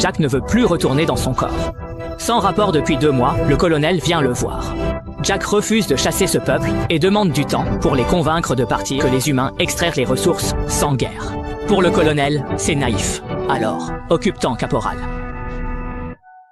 Jack ne veut plus retourner dans son corps. Sans rapport depuis 2 mois, le colonel vient le voir. Jack refuse de chasser ce peuple et demande du temps pour les convaincre de partir, que les humains extraire les ressources sans guerre. Pour le colonel, c'est naïf. Alors, occupe-t'en, caporal.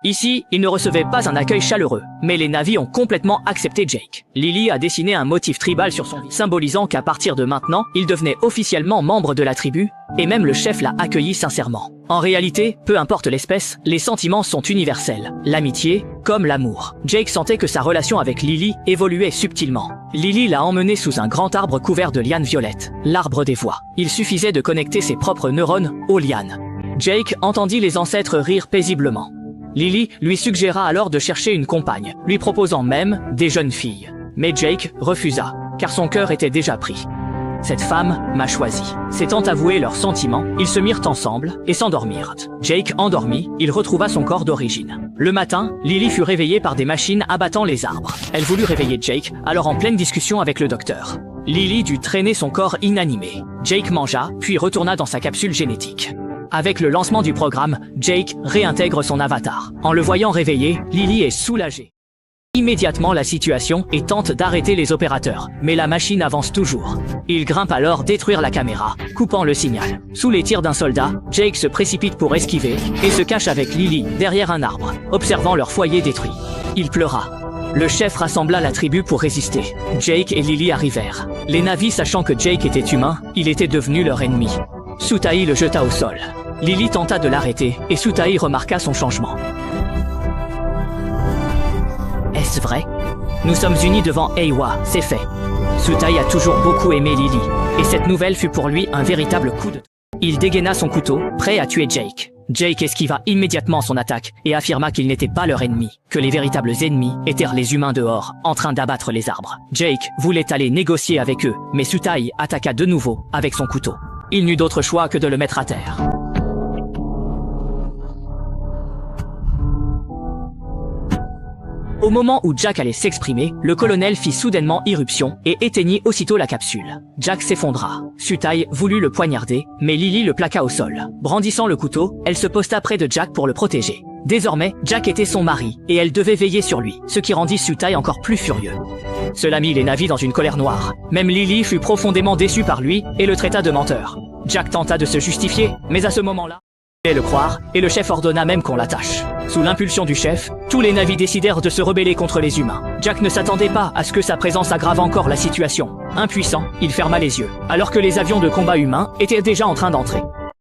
Ici, il ne recevait pas un accueil chaleureux, mais les Na'vi ont complètement accepté Jake. Lily a dessiné un motif tribal sur son visage, symbolisant qu'à partir de maintenant, il devenait officiellement membre de la tribu, et même le chef l'a accueilli sincèrement. En réalité, peu importe l'espèce, les sentiments sont universels. L'amitié, comme l'amour. Jake sentait que sa relation avec Lily évoluait subtilement. Lily l'a emmené sous un grand arbre couvert de lianes violettes, l'arbre des voix. Il suffisait de connecter ses propres neurones aux lianes. Jake entendit les ancêtres rire paisiblement. Lily lui suggéra alors de chercher une compagne, lui proposant même des jeunes filles. Mais Jake refusa, car son cœur était déjà pris. Cette femme m'a choisi. S'étant avoué leurs sentiments, ils se mirent ensemble et s'endormirent. Jake endormi, il retrouva son corps d'origine. Le matin, Lily fut réveillée par des machines abattant les arbres. Elle voulut réveiller Jake, alors en pleine discussion avec le docteur. Lily dut traîner son corps inanimé. Jake mangea, puis retourna dans sa capsule génétique. Avec le lancement du programme, Jake réintègre son avatar. En le voyant réveillé, Lily est soulagée. Immédiatement la situation et tente d'arrêter les opérateurs, mais la machine avance toujours. Il grimpe alors détruire la caméra, coupant le signal. Sous les tirs d'un soldat, Jake se précipite pour esquiver et se cache avec Lily derrière un arbre, observant leur foyer détruit. Il pleura. Le chef rassembla la tribu pour résister. Jake et Lily arrivèrent. Les Na'vi sachant que Jake était humain, il était devenu leur ennemi. Sutaï le jeta au sol. Lily tenta de l'arrêter, et Sutaï remarqua son changement. Est-ce vrai? Nous sommes unis devant Eywa, c'est fait. Sutaï a toujours beaucoup aimé Lily, et cette nouvelle fut pour lui un véritable coup de... Il dégaina son couteau, prêt à tuer Jake. Jake esquiva immédiatement son attaque, et affirma qu'il n'était pas leur ennemi, que les véritables ennemis étaient les humains dehors, en train d'abattre les arbres. Jake voulait aller négocier avec eux, mais Sutaï attaqua de nouveau, avec son couteau. Il n'eut d'autre choix que de le mettre à terre. Au moment où Jack allait s'exprimer, le colonel fit soudainement irruption et éteignit aussitôt la capsule. Jack s'effondra. Sutaï voulut le poignarder, mais Lily le plaqua au sol. Brandissant le couteau, elle se posta près de Jack pour le protéger. Désormais, Jack était son mari, et elle devait veiller sur lui, ce qui rendit Sutaï encore plus furieux. Cela mit les Na'vi dans une colère noire. Même Lily fut profondément déçue par lui et le traita de menteur. Jack tenta de se justifier, mais à ce moment-là, il le croire, et le chef ordonna même qu'on l'attache. Sous l'impulsion du chef, tous les Na'vi décidèrent de se rebeller contre les humains. Jack ne s'attendait pas à ce que sa présence aggrave encore la situation. Impuissant, il ferma les yeux, alors que les avions de combat humains étaient déjà en train d'entrer.